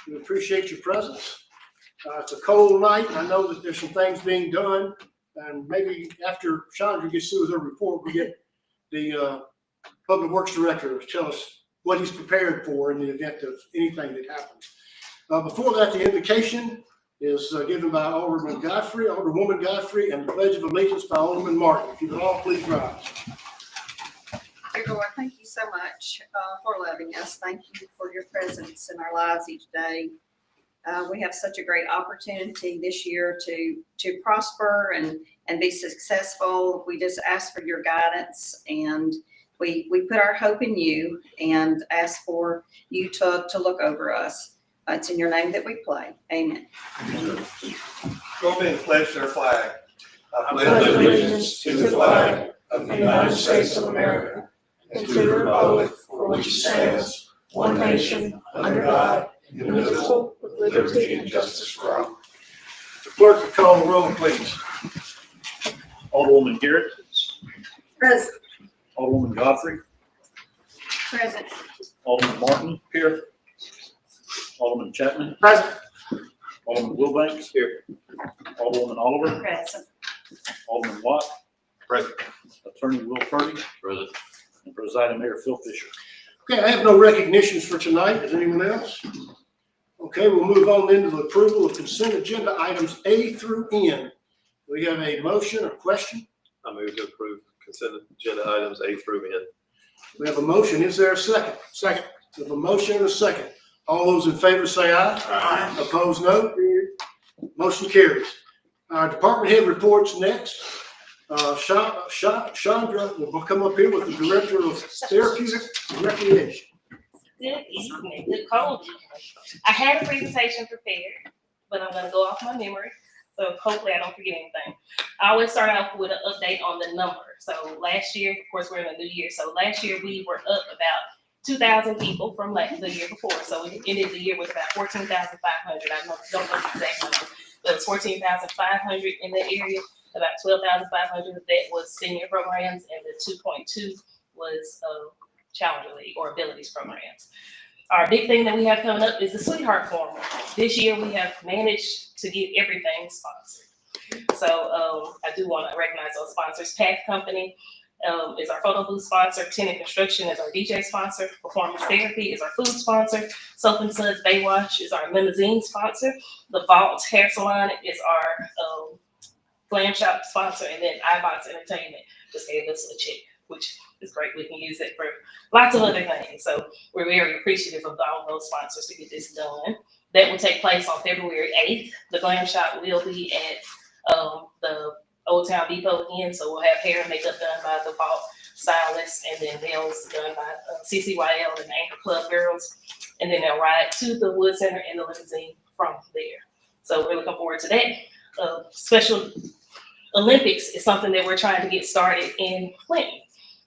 We appreciate your presence. It's a cold night, and I know that there's some things being done, and maybe after Chandra gets through with her report, we get the Public Works Director to tell us what he's prepared for in the event of anything that happens. Before that, the invocation is given by Alderwoman Godfrey, and the Pledge of Allegiance by Alderman Martin. If you would all please rise. Dear Lord, thank you so much for loving us. Thank you for your presence in our lives each day. We have such a great opportunity this year to prosper and be successful. We just ask for your guidance, and we put our hope in you and ask for you to look over us. It's in your name that we pray. Amen. Go ahead and pledge their flag. I pledge allegiance to the flag of the United States of America and to the republic for which it stands, one nation, under God, indivisible, with liberty and justice for all. The clerk will call the roll, please. Alderwoman Garrett. Present. Alderwoman Godfrey. Present. Alderman Martin. Here. Alderman Chapman. Present. Alderman Wilbanks. Here. Alderwoman Oliver. Present. Alderman Watt. Present. Attorney Will Purdy. Present. And Presiding Mayor Phil Fisher. Okay, I have no recognitions for tonight. Does anyone else? Okay, we'll move on then to the approval of consent agenda items A through N. We have a motion or question. I move to approve consent agenda items A through N. We have a motion. Is there a second? Second. We have a motion and a second. All those in favor say aye. Aye. Opposed, no. Motion carries. Department head reports next. Chandra will come up here with the Director of Therapeutic Recreation. Good evening, good cold evening. I had a presentation prepared, but I'm gonna go off my memory, so hopefully I don't forget anything. I always start out with an update on the number. So last year, of course, we're in a new year, so last year we were up about 2,000 people from the year before. So we ended the year with about 14,500. I don't know the exact number, but it's 14,500 in the area. About 12,500 of that was senior programs, and the 2.2 was Challenger League or abilities programs. Our big thing that we have coming up is the Sweetheart Formal. This year we have managed to get everything sponsored. So I do want to recognize those sponsors. Path Company is our photo booth sponsor. Tenant Construction is our DJ sponsor. Performance Therapy is our food sponsor. Soap and Suds Baywatch is our limousine sponsor. The Vault Hair Salon is our Glam Shop sponsor, and then iBox Entertainment just gave us a check, which is great. We can use it for lots of other things. So we're very appreciative of all those sponsors to get this done. That will take place on February 8th. The Glam Shop will be at the Old Town Depot again. So we'll have hair and makeup done by the Vault Stylist, and then nails done by CCYL and Anchor Club Girls. And then they'll ride to the Wood Center in the limousine from there. So we're looking forward to that. Special Olympics is something that we're trying to get started in Clinton.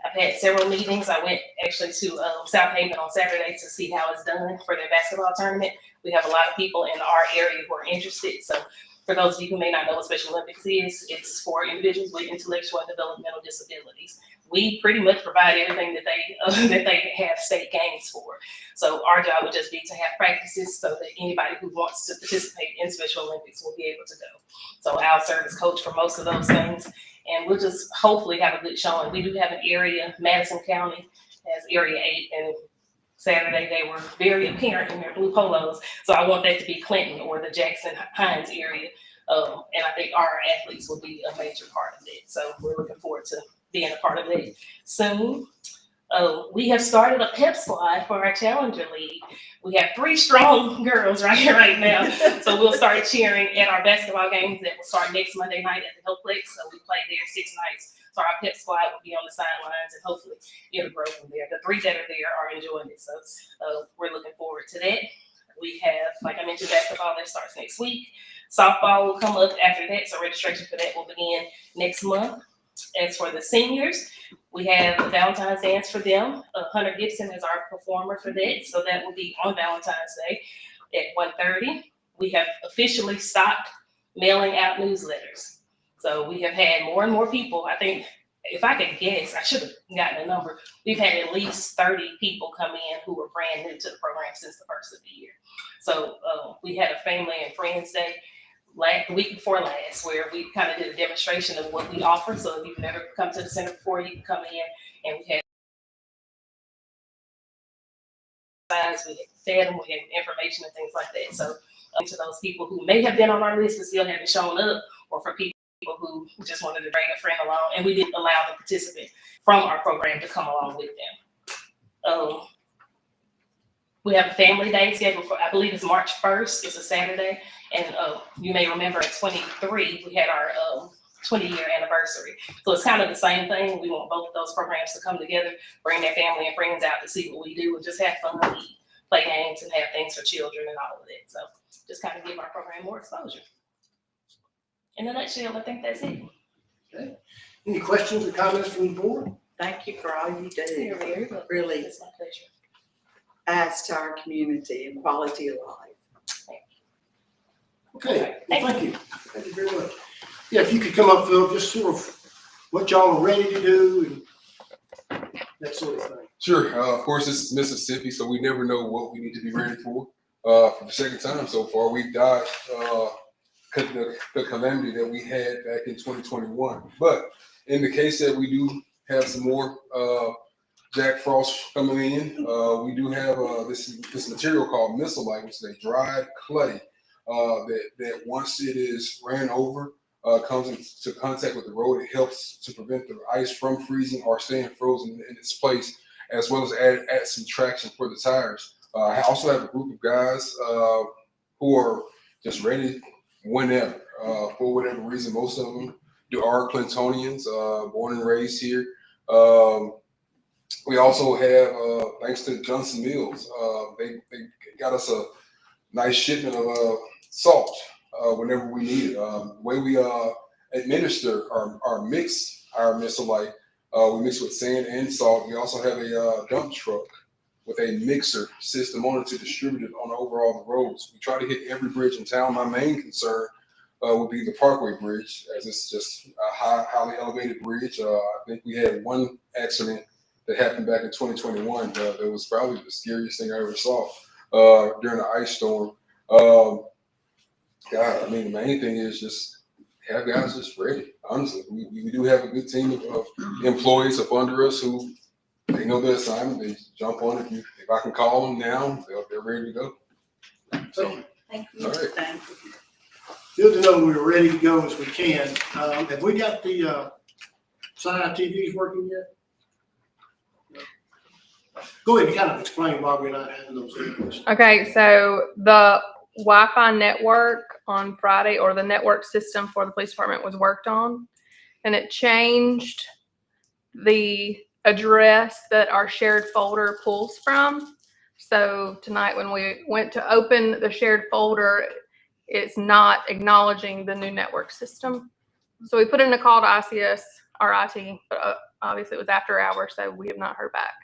I've had several meetings. I went actually to South Haven on Saturday to see how it's done for their basketball tournament. We have a lot of people in our area who are interested. So for those of you who may not know what Special Olympics is, it's for individuals with intellectual and developmental disabilities. We pretty much provide everything that they have state games for. So our job would just be to have practices so that anybody who wants to participate in Special Olympics will be able to go. So I'll serve as coach for most of those things, and we'll just hopefully have a good showing. We do have an area, Madison County has Area 8, and Saturday they were very apparent in their blue polos. So I want that to be Clinton or the Jackson Hines area. And I think our athletes will be a major part of it. So we're looking forward to being a part of it soon. We have started a pep squad for our Challenger League. We have 3 strong girls right here right now. So we'll start cheering at our basketball games that will start next Monday night at the Healthplex. So we play there 6 nights. So our pep squad will be on the sidelines, and hopefully it'll grow from there. The 3 that are there are enjoying it. So we're looking forward to that. We have, like I mentioned, basketball that starts next week. Softball will come up after that. So registration for that will begin next month. As for the seniors, we have a Valentine's dance for them. Hunter Gibson is our performer for that. So that will be on Valentine's Day at 1:30. We have officially stopped mailing out newsletters. So we have had more and more people. I think if I could guess, I should have gotten a number. We've had at least 30 people come in who were brand new to the program since the first of the year. So we had a family and friends day the week before last, where we kind of did a demonstration of what we offer. So if you've never come to the center before, you can come in, and we had signs, we had fed them, we had information and things like that. So to those people who may have been on our list but still haven't shown up, or for people who just wanted to bring a friend along, and we didn't allow the participant from our program to come along with them. We have a family day scheduled for, I believe it's March 1st. It's a Saturday. And you may remember in 23, we had our 20-year anniversary. So it's kind of the same thing. We want both of those programs to come together, bring their family and friends out to see what we do, and just have fun, eat, play games, and have things for children and all of that. So just kind of give our program more exposure. In a nutshell, I think that's it. Okay. Any questions or comments from the board? Thank you for all you You're do. very welcome. Really It's my pleasure. adds to our community and quality of life. Okay, well, thank you. Thank you very much. Yeah, if you could come up, Phil, just sort of what y'all are ready to do and that sort of thing. Sure. Of course, this is Mississippi, so we never know what we need to be ready for. For the second time so far, we've dodged the calamity that we had back in 2021. But in the case that we do have some more Jack Frost coming in, we do have this material called Misselite, which is a dried clay that once it is ran over, comes into contact with the road. It helps to prevent the ice from freezing or staying frozen in its place, as well as add some traction for the tires. I also have a group of guys who are just ready whenever, for whatever reason. Most of them are Clintonians, born and raised here. We also have, thanks to Johnson Mills, they got us a nice shipment of salt whenever we need it. The way we administer our Misselite, we mix with sand and salt. We also have a dump truck with a mixer system on it to distribute it on overall the roads. We try to hit every bridge in town. My main concern would be the Parkway Bridge, as it's just a highly elevated bridge. I think we had one accident that happened back in 2021. That was probably the scariest thing I ever saw during the ice storm. God, I mean, the main thing is just have guys just ready. Honestly, we do have a good team of employees up under us who they know their assignment. They jump on it. If I can call them now, they're ready to go. So, Thank you. all right. Thank you. Good to know we're ready to go as we can. Have we got the Sci TVs working yet? Go ahead and kind of explain why we're not having those inputs. Okay, so the Wi-Fi network on Friday, or the network system for the police department, was worked on, and it changed the address that our shared folder pulls from. So tonight when we went to open the shared folder, it's not acknowledging the new network system. So we put in a call to ICS, our IT, but obviously it was after hours, so we have not heard back.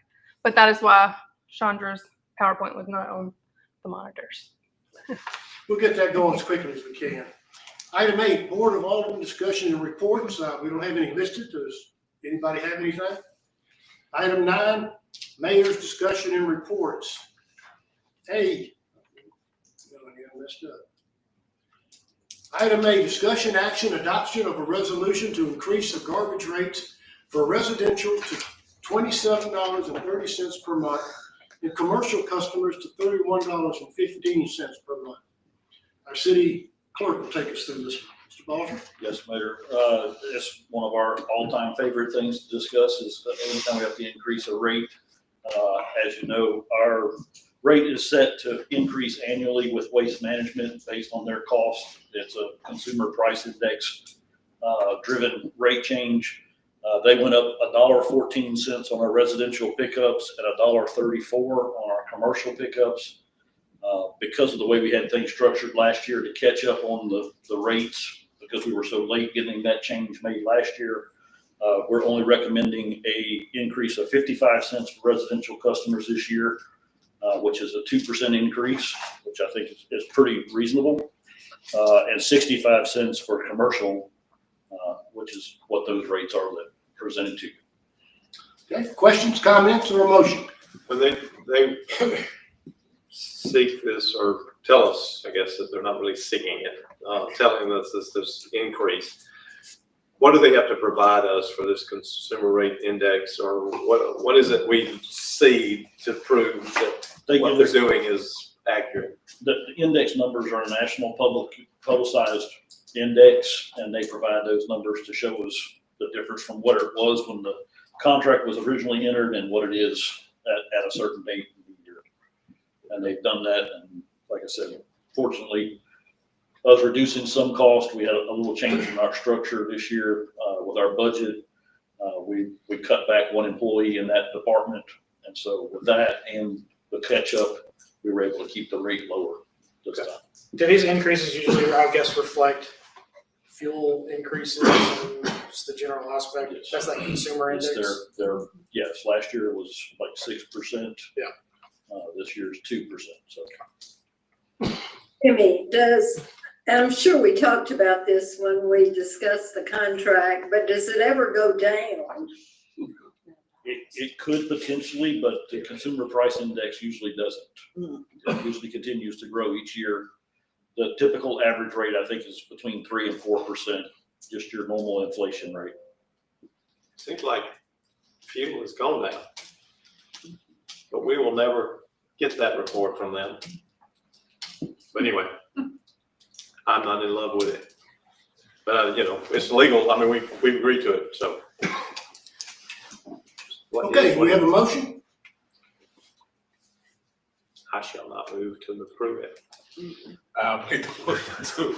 But that is why Chandra's PowerPoint was not on the monitors. We'll get that going as quickly as we can. Item 8, Board of Aldermen discussion and reports. We don't have any listed. Does anybody have anything? Item 9, Mayor's discussion and reports. A, I messed up. Item A, discussion action adoption of a resolution to increase the garbage rates for residential to $27.30 per month and commercial customers to $31.15 per month. Our city clerk will take us through this. Mr. Baldwin? Yes, Mayor. It's one of our all-time favorite things to discuss is anytime we have to increase a rate. As you know, our rate is set to increase annually with Waste Management based on their cost. It's a consumer price index driven rate change. They went up $1.14 on our residential pickups and $1.34 on our commercial pickups. Because of the way we had things structured last year to catch up on the rates, because we were so late getting that change made last year, we're only recommending a increase of 55 cents for residential customers this year, which is a 2% increase, which I think is pretty reasonable, and 65 cents for commercial, which is what those rates are that presented to you. Okay, questions, comments, or a motion? When they seek this or tell us, I guess, that they're not really seeking it, telling us this increase, what do they have to provide us for this consumer rate index, or what is it we see to prove that They what give they're us, doing is accurate? the index numbers are a national publicized index, and they provide those numbers to show us the difference from what it was when the contract was originally entered and what it is at a certain date in the year. And they've done that, and like I said, fortunately, us reducing some cost, we had a little change in our structure this year with our budget. We cut back one employee in that department, and so with that and the catch up, we were able to keep the rate lower this time. Do these increases usually, I guess, reflect fuel increases and just the general aspect? That's that consumer It's index? yes, last year it was like 6%. Yeah. This year is 2%, so. Jimmy, and I'm sure we talked about this when we discussed the contract, but does it ever go down? It could potentially, but the consumer price index usually doesn't. It usually continues to grow each year. The typical average rate, I think, is between 3% and 4%, just your normal inflation rate. Seems like fuel has gone down, but we will never get that report from them. But anyway, I'm not in love with it. But, it's legal. I mean, we agreed to it, so. Okay, we have a motion? I shall not move to approve it. I'll make the motion to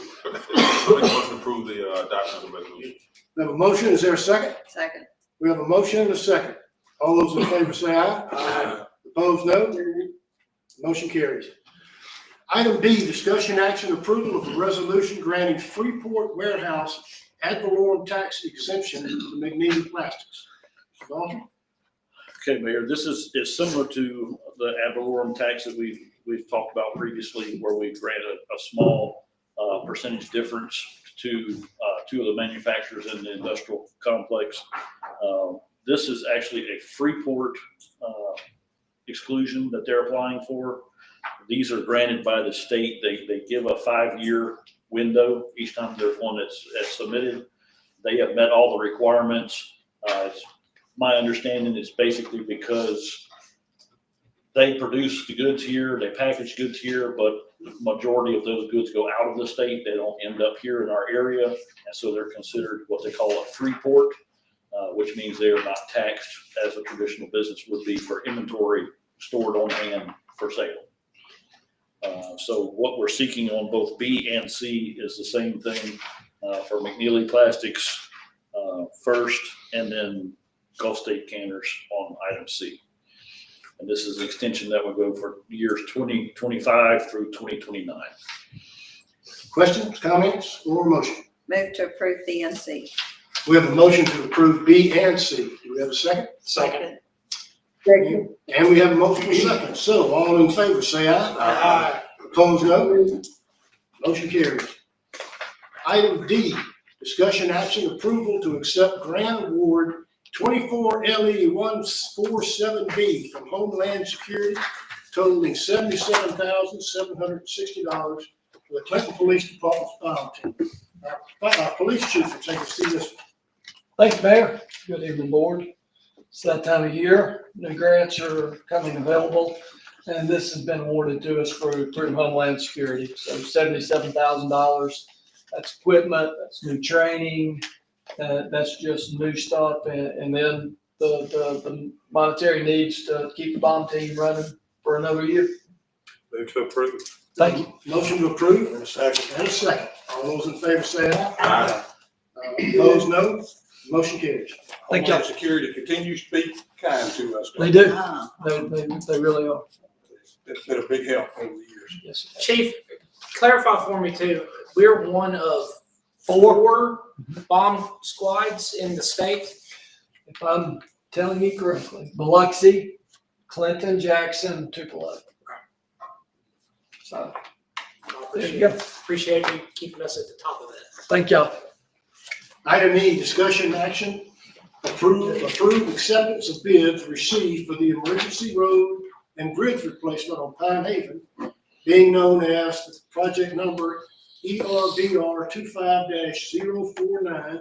approve the adoption of the resolution. We have a motion, is there a second? Second. We have a motion and a second. All those in favor say aye. Aye. Opposed, no. Motion carries. Item D, discussion action approval of a resolution granting Freeport Warehouse ad valorem tax exemption to McNeely Plastics. Mr. Dalton? Okay, Mayor, this is similar to the ad valorem tax that we've talked about previously, where we grant a small percentage difference to two of the manufacturers in the industrial complex. This is actually a Freeport exclusion that they're applying for. These are granted by the state. They give a 5-year window each time there's one that's submitted. They have met all the requirements. My understanding is basically because they produce the goods here, they package goods here, but the majority of those goods go out of the state. They don't end up here in our area. And so they're considered what they call a Freeport, which means they are not taxed as a traditional business would be for inventory stored on hand for sale. So what we're seeking on both B and C is the same thing for McNeely Plastics first, and then Gulf State Canners on item C. And this is an extension that will go for years 2025 through 2029. Questions, comments, or a motion? Move to approve B and C. We have a motion to approve B and C. Do we have a second? Second. And we have multiple seconds. So all in favor, say aye. Aye. Opposed, no. Motion carries. Item D, discussion action approval to accept grant award 24 LE 147B from Homeland Security totaling $77,760 for the Clinton Police Department's file team. Our police chief will take us through this. Thanks, Mayor. Good evening, board. It's that time of year. New grants are coming available, and this has been awarded to us through Homeland Security. So $77,000. That's equipment, that's new training, that's just new stuff, and then the monetary needs to keep the bomb team running for another year. Move to approve. Thank you. Motion to approve. And a second. And a second. All those in favor say aye. Aye. Opposed, no. Motion carries. Thank you. Homeland Security continues to be kind to us. They do. They really are. It's been a big help over the years. Yes. Chief, clarify for me too, we're one of 4 bomb squads in the state. If I'm telling you correctly, Biloxi, Clinton, Jackson, Tupelo. So, there you go. Appreciate you keeping us at the top of that. Thank y'all. Item E, discussion action approve acceptance of bids received for the emergency road and bridge replacement on Pine Haven, being known as the project number ERBR 25-049,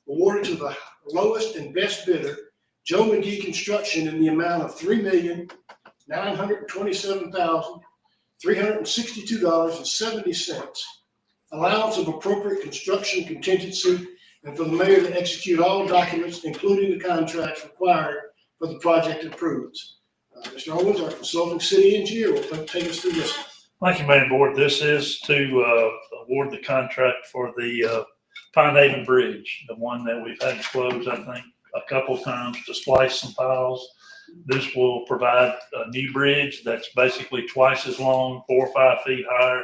awarded to the lowest and best bidder, Joe McGee Construction, in the amount of $3,927,362.70. Allowance of appropriate construction contingency, and for the mayor to execute all documents, including the contracts required for the project improvements. Mr. Owens, our consulting city engineer, will take us through this. Thank you, Mayor and Board. This is to award the contract for the Pine Haven Bridge, the one that we've had to close, I think, a couple of times to splice some piles. This will provide a new bridge that's basically twice as long, 4 or 5 feet higher,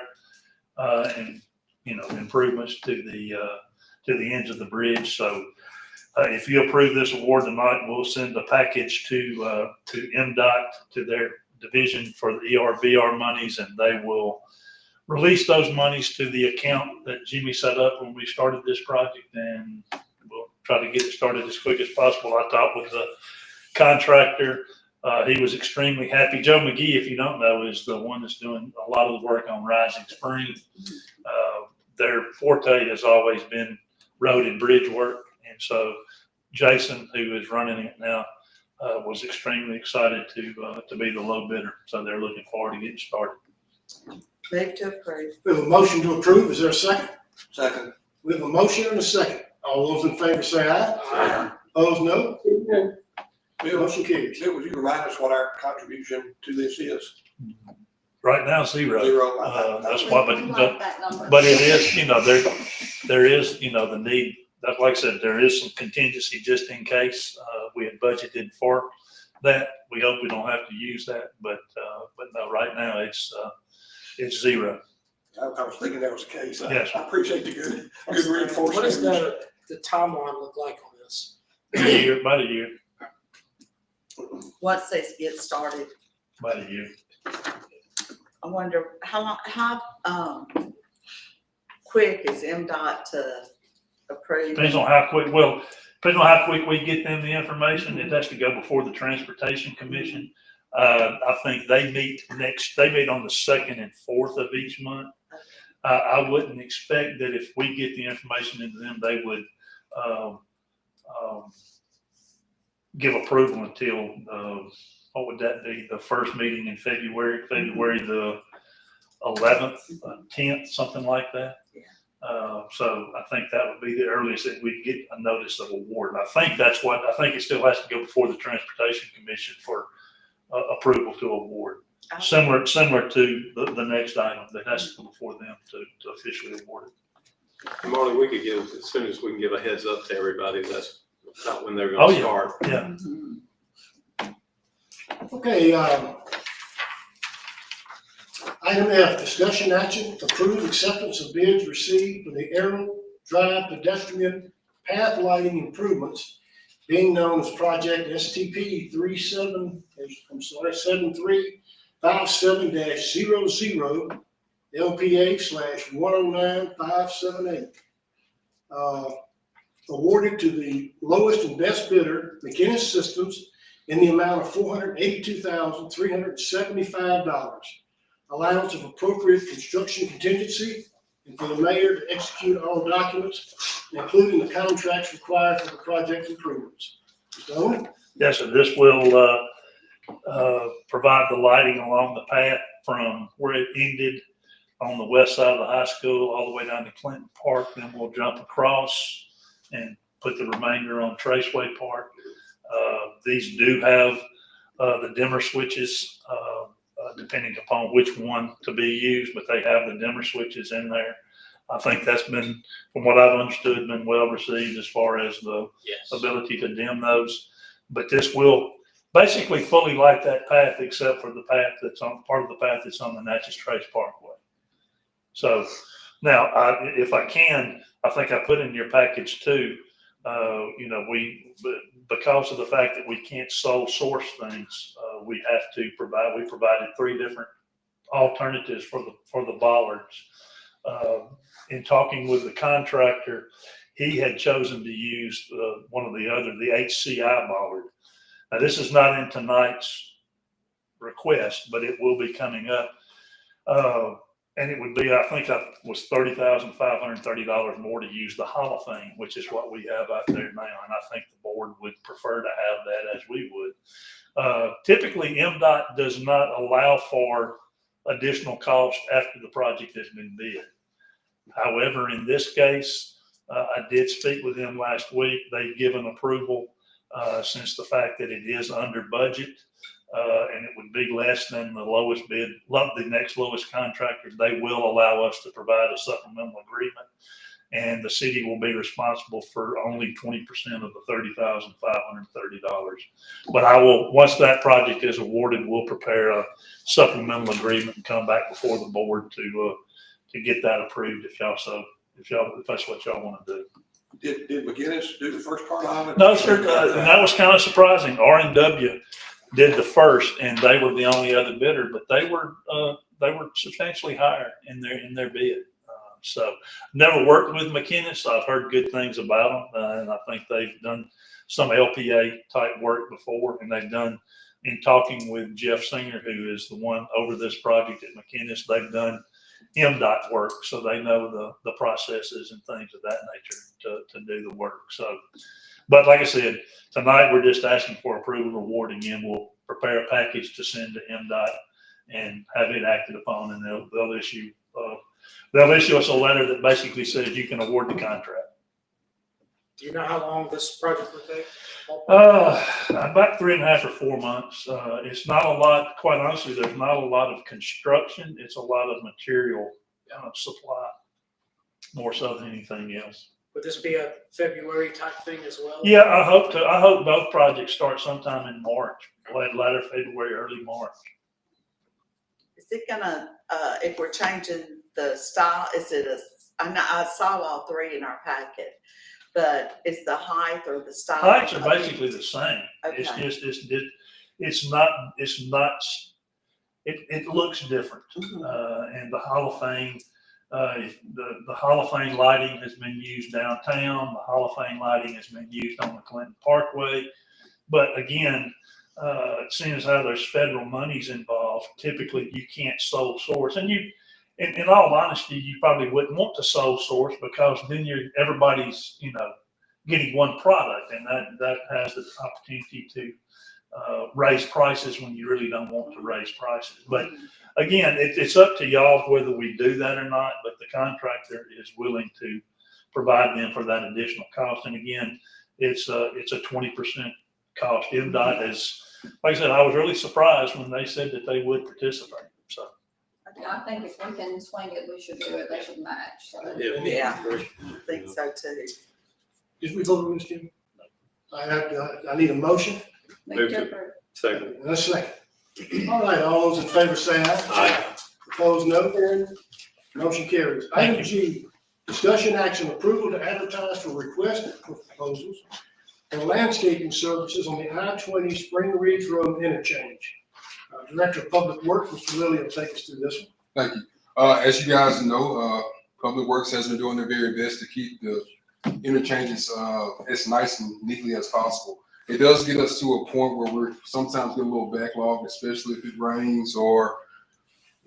and, you know, improvements to the ends of the bridge. So if you approve this award tonight, we'll send a package to MDOT, to their division for the ERBR monies, and they will release those monies to the account that Jimmy set up when we started this project, and we'll try to get it started as quick as possible. I talked with the contractor. He was extremely happy. Joe McGee, if you don't know, is the one that's doing a lot of the work on Rising Spring. Their forte has always been road and bridge work, and so Jason, who is running it now, was extremely excited to be the low bidder. So they're looking forward to getting started. Move to approve. We have a motion to approve. Is there a second? Second. We have a motion and a second. All those in favor say aye. Aye. Opposed, no. Bill, Motion carries. Bill, would you remind us what our contribution to this is? Right now, zero. That's why, We like that number. but it is, you know, there is, you know, the need. That's like I said, there is some contingency just in case. We had budgeted for that. We hope we don't have to use that, but no, right now it's zero. I was thinking that was the case. Yes. I appreciate the good reinforcement. What does the timeline look like on this? About a year. Once they get started, About a year. I wonder how quick is MDOT to approve? Depends on how quick, depends on how quick we get them the information. It has to go before the Transportation Commission. I think they meet on the 2nd and 4th of each month. I wouldn't expect that if we get the information into them, they would give approval until, what would that be? The first meeting in February the 11th, 10th, something like that. So I think that would be the earliest that we'd get a notice of award. I think it still has to go before the Transportation Commission for approval to award. Similar to the next item that has to go before them to officially award it. Marley, we could give, as soon as we can give a heads up to everybody, that's not when they're gonna start. Yeah. Okay, item F, discussion action, approve acceptance of bids received for the Arrow Drive pedestrian path lighting improvements, being known as Project STP 7357-00 LPA/109578. Awarded to the lowest and best bidder, McKinnis Systems, in the amount of $482,375. Allowance of appropriate construction contingency, and for the mayor to execute all documents, including the contracts required for the project improvements. Mr. Owen? Yes, sir. This will provide the lighting along the path from where it ended on the west side of the high school all the way down to Clinton Park. Then we'll jump across and put the remainder on Traceway Park. These do have the dimmer switches, depending upon which one to be used, but they have the dimmer switches in there. I think that's been, from what I've understood, been well received as far as the ability to dim those. But this will basically fully light that path except for the path that's on, part of the path that's on the Natchez Trace Parkway. So now, if I can, I think I put in your package too, because of the fact that we can't sole source things, we provided 3 different alternatives for the bollards. In talking with the contractor, he had chosen to use one of the HCI bollard. Now, this is not in tonight's request, but it will be coming up. And it would be, I think that was $30,530 more to use the holophane, which is what we have out there now. And I think the board would prefer to have that as we would. Typically, MDOT does not allow for additional cost after the project has been bid. However, in this case, I did speak with them last week. They've given approval since the fact that it is under budget. And it would be less than the lowest bid, the next lowest contractor. They will allow us to provide a supplemental agreement, and the city will be responsible for only 20% of the $30,530. But I will, once that project is awarded, we'll prepare a supplemental agreement and come back before the board to get that approved if that's what y'all want to do. Did McGinnis do the first part of it? No, sir, and that was kind of surprising. R&W did the first, and they were the only other bidder, but they were substantially higher in their bid. So never worked with McKinnis. I've heard good things about them, and I think they've done some LPA type work before, and they've done, in talking with Jeff Singer, who is the one over this project at McKinnis, they've done MDOT work, so they know the processes and things of that nature to do the work. So, but like I said, tonight we're just asking for approval of award. Again, we'll prepare a package to send to MDOT and have it acted upon, and they'll issue us a letter that basically says you can award the contract. Do you know how long this project will take? About 3.5 or 4 months. It's not a lot, quite honestly, there's not a lot of construction. It's a lot of material supply, more so than anything else. Would this be a February type thing as well? Yeah, I hope both projects start sometime in March, latter February, early March. Is it gonna, if we're changing the style, I saw all three in our packet, but is the height or the style? Heights are basically the same. Okay. It looks different. Mhm. And the Hall of Fame, the Hall of Fame lighting has been used downtown. The Hall of Fame lighting has been used on the Clinton Parkway. But again, seeing as how there's federal monies involved, typically you can't sole source. And in all honesty, you probably wouldn't want to sole source, because then everybody's, getting one product, and that has the opportunity to raise prices when you really don't want to raise prices. But again, it's up to y'all whether we do that or not, but the contractor is willing to provide them for that additional cost. And again, it's a 20% cost. MDOT is, like I said, I was really surprised when they said that they would participate. So. I think if we can swing it, we should do it. They should match. So. Yeah, I think so too. Did we vote on this, Jim? I need a motion. Move to- Second. And a second. All right, all those in favor say aye. Aye. Opposed, no. Motion carries. Item G, discussion action approval to advertise for request for proposals for landscaping services on the I-20 Spring Ridge Road interchange. Director of Public Works, Mr. Lilly, will take us through this one. Thank you. As you guys know, Public Works has been doing their very best to keep the interchanges as nice and neatly as possible. It does get us to a point where we're sometimes get a little backlogged, especially if it rains or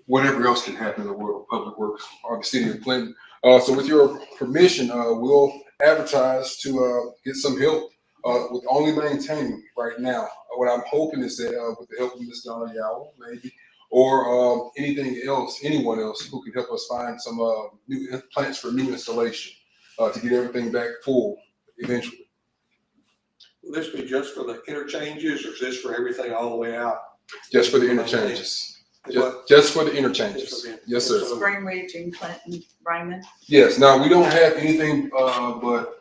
whatever else can happen in the world of Public Works or the city of Clinton. So with your permission, we'll advertise to get some help with only maintaining right now. What I'm hoping is that with the help of Ms. Donna Yowell, maybe, or anyone else who can help us find some new plants for new installation to get everything back full eventually. Will this be just for the interchanges, or is this for everything all the way out? Just for the interchanges. What? Just for the interchanges. Yes, sir. Spring Ridge and Clinton, Raymond. Yes. Now, we don't have anything but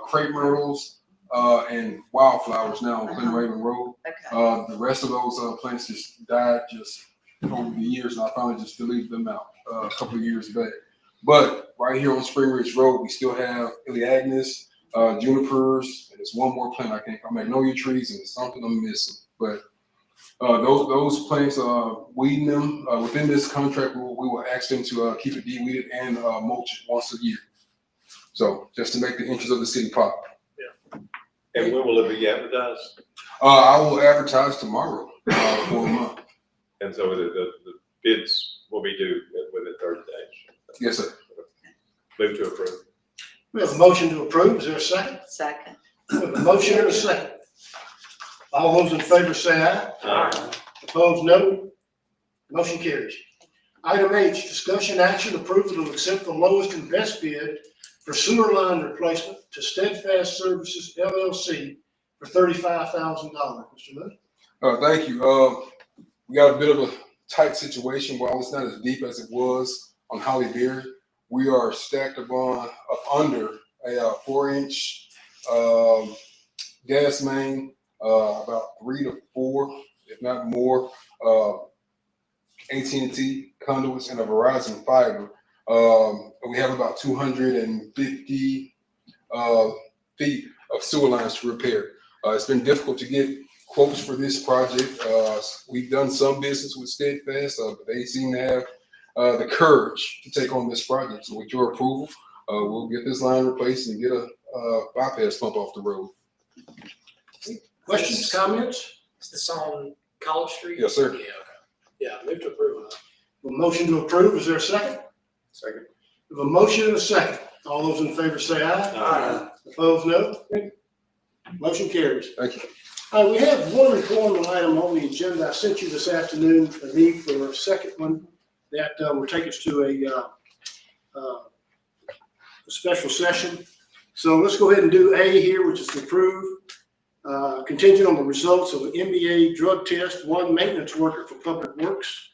crepe myrtles and wildflowers now on Clinton Raven Road. Okay. The rest of those plants just died just over the years, and I finally just deleted them out a couple of years back. But right here on Spring Ridge Road, we still have Elaeagnus, junipers, and there's one more plant I can't, magnolia trees, and there's something I'm missing. But those plants, weeding them within this contract, we will ask them to keep it de-weeded and mulch it once a year. So just to make the interest of the city pop. And when will it be advertised? I will advertise tomorrow for a month. And so the bids will be due within 30 days. Yes, sir. Move to approve. We have a motion to approve. Is there a second? Second. We have a motion and a second. All those in favor say aye. Aye. Opposed, no. Motion carries. Item H, discussion action approval to accept the lowest and best bid for sewer line replacement to Steadfast Services LLC for $35,000. Mr. Lewis? Thank you. We got a bit of a tight situation. While it's not as deep as it was on Holly Berry, we are stacked up under a 4-inch gas main, about 3 to 4, if not more, AT&T conduits and a Verizon fiber. We have about 250 feet of sewer lines to repair. It's been difficult to get quotes for this project. We've done some business with Steadfast, but they seem to have the courage to take on this project. So with your approval, we'll get this line replaced and get a bypass pump off the road. Questions, comments? Is this on College Street? Yes, sir. Yeah, okay. Yeah, move to approve. A motion to approve. Is there a second? Second. We have a motion and a second. All those in favor say aye. Aye. Opposed, no. Motion carries. Thank you. We have one requirement item on the agenda. I sent you this afternoon a need for a second one that will take us to a special session. So let's go ahead and do A here, which is to approve contingent on the results of an NBA drug test, one maintenance worker for Public Works.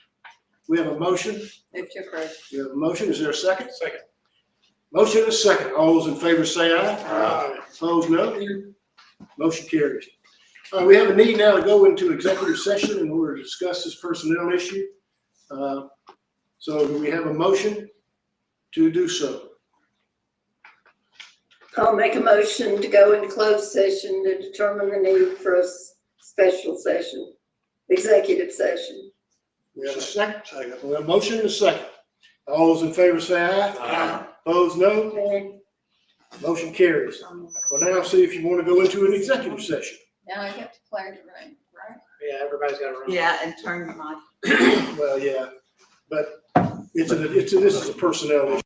We have a motion. Move to approve. We have a motion. Is there a second? Second. Motion is second. All those in favor say aye. Aye. Opposed, no. Motion carries. We have a need now to go into executive session in order to discuss this personnel issue. So do we have a motion to do so? I'll make a motion to go into closed session to determine the need for a special session, executive session. We have a second. We have a motion and a second. All those in favor say aye. Aye. Opposed, no. Okay. Motion carries. We'll now see if you want to go into an executive session. Now I have to declare the room, right? Yeah, everybody's got to run. Yeah, and turn your mic. Well, yeah, but this is a personnel issue.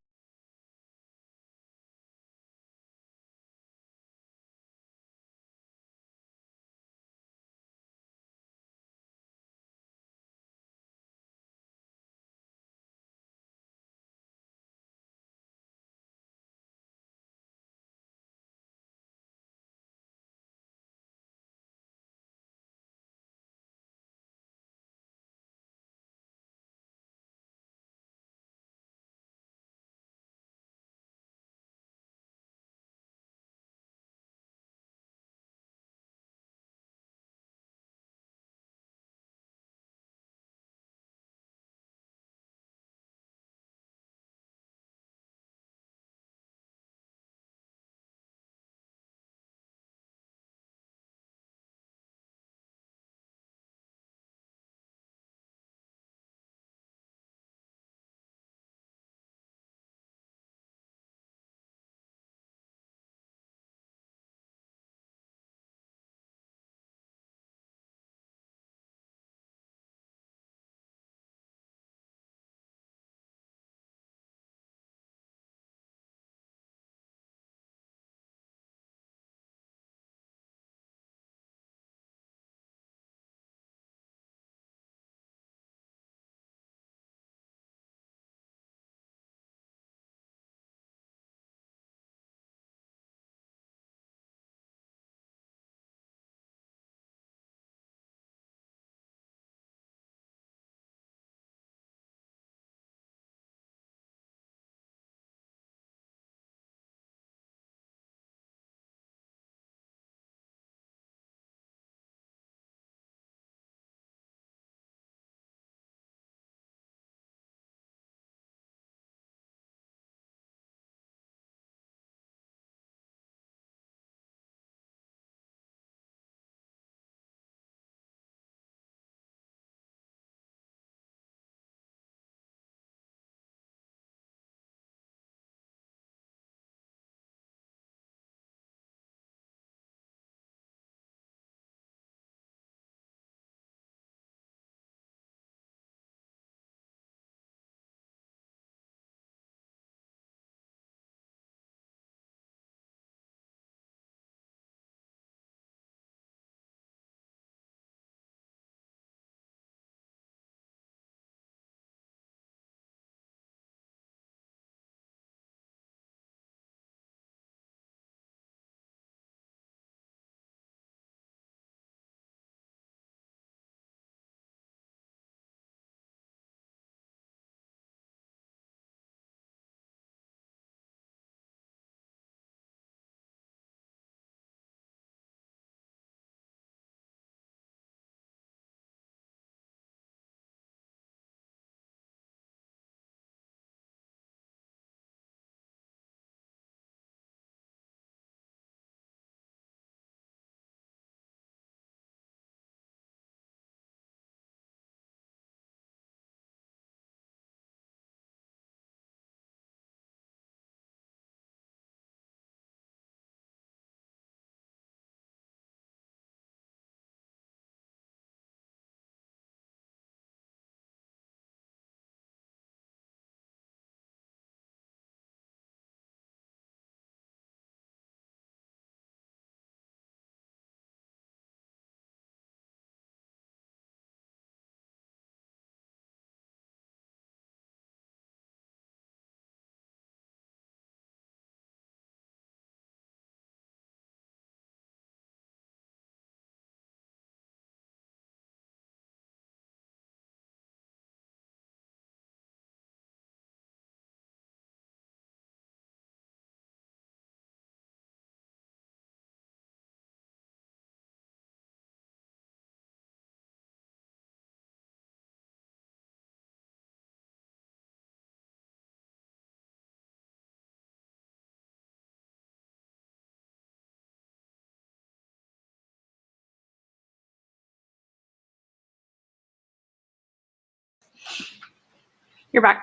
You're back.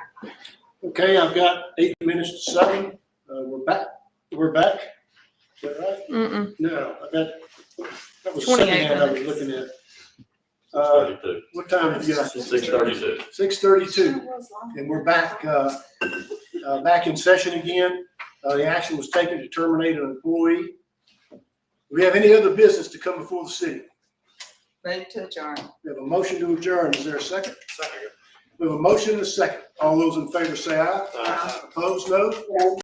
Okay, I've got 8 minutes to 7. We're back. We're back. Is that right? Mm-mm. No, that was the 28 second hand I was minutes. looking at. 32. What time have you got? 6:32. 6:32. And we're back, back in session again. The action was taken to terminate an employee. Do we have any other business to come before the city? Move to adjourn. We have a motion to adjourn. Is there a second? Second. We have a motion and a second. All those in favor say aye. Aye. Opposed, no?